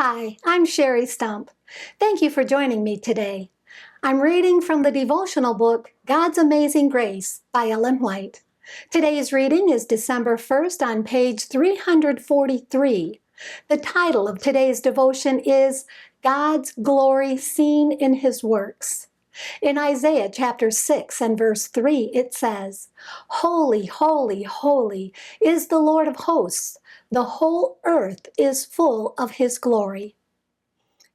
Hi, I'm Sherry Stump. Thank you for joining me today. I'm reading from the devotional book, God's Amazing Grace by Ellen White. Today's reading is December 1st on page 343. The title of today's devotion is God's Glory Seen in His Works. In Isaiah chapter 6 and verse 3, it says, "Holy, holy, holy is the Lord of hosts. The whole earth is full of His glory."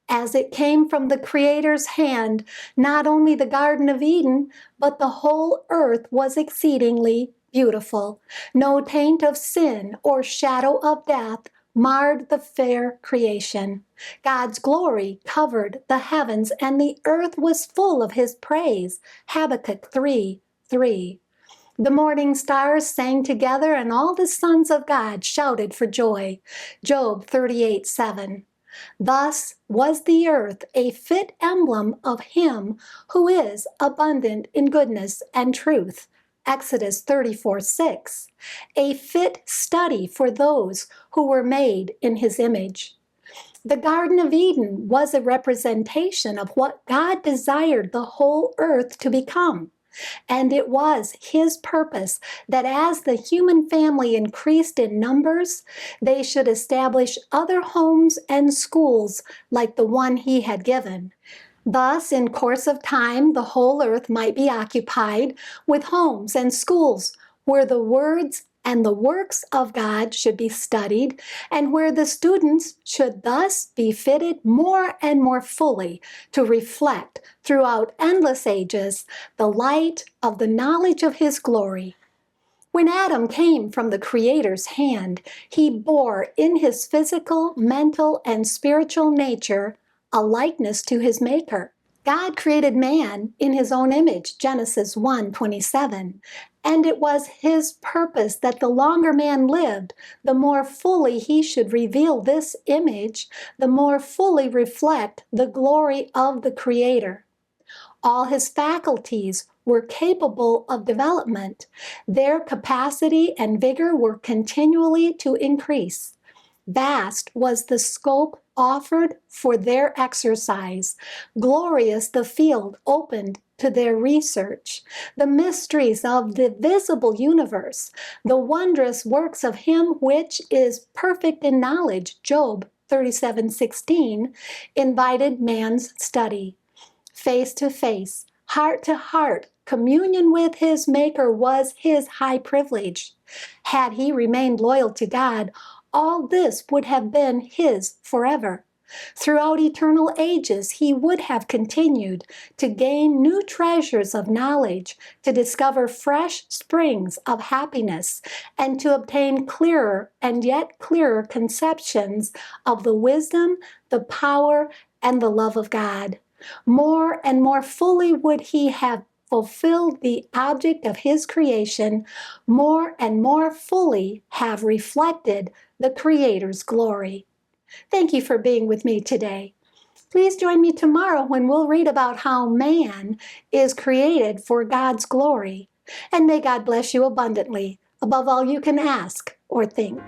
As it came from the Creator's hand, not only the Garden of Eden, but the whole earth was exceedingly beautiful. No taint of sin or shadow of death marred the fair creation. God's glory covered the heavens, and the earth was full of His praise. Habakkuk 3:3. The morning stars sang together, and all the sons of God shouted for joy. Job 38:7. Thus was the earth a fit emblem of Him who is abundant in goodness and truth. Exodus 34:6. A fit study for those who were made in His image. The Garden of Eden was a representation of what God desired the whole earth to become. And it was His purpose that as the human family increased in numbers, they should establish other homes and schools like the one He had given. Thus, in course of time, the whole earth might be occupied with homes and schools where the words and the works of God should be studied, and where the students should thus be fitted more and more fully to reflect throughout endless ages the light of the knowledge of His glory. When Adam came from the Creator's hand, he bore in his physical, mental, and spiritual nature a likeness to his Maker. God created man in His own image, Genesis 1:27, and it was His purpose that the longer man lived, the more fully he should reveal this image, the more fully reflect the glory of the Creator. All his faculties were capable of development. Their capacity and vigor were continually to increase. Vast was the scope offered for their exercise, glorious the field opened to their research. The mysteries of the visible universe, the wondrous works of Him which is perfect in knowledge, Job 37:16, invited man's study. Face to face, heart to heart, communion with his Maker was his high privilege. Had he remained loyal to God, all this would have been his forever. Throughout eternal ages, he would have continued to gain new treasures of knowledge, to discover fresh springs of happiness, and to obtain clearer and yet clearer conceptions of the wisdom, the power, and the love of God. More and more fully would he have fulfilled the object of his creation, more and more fully have reflected the Creator's glory. Thank you for being with me today. Please join me tomorrow when we'll read about how man is created for God's glory. And may God bless you abundantly, above all you can ask or think.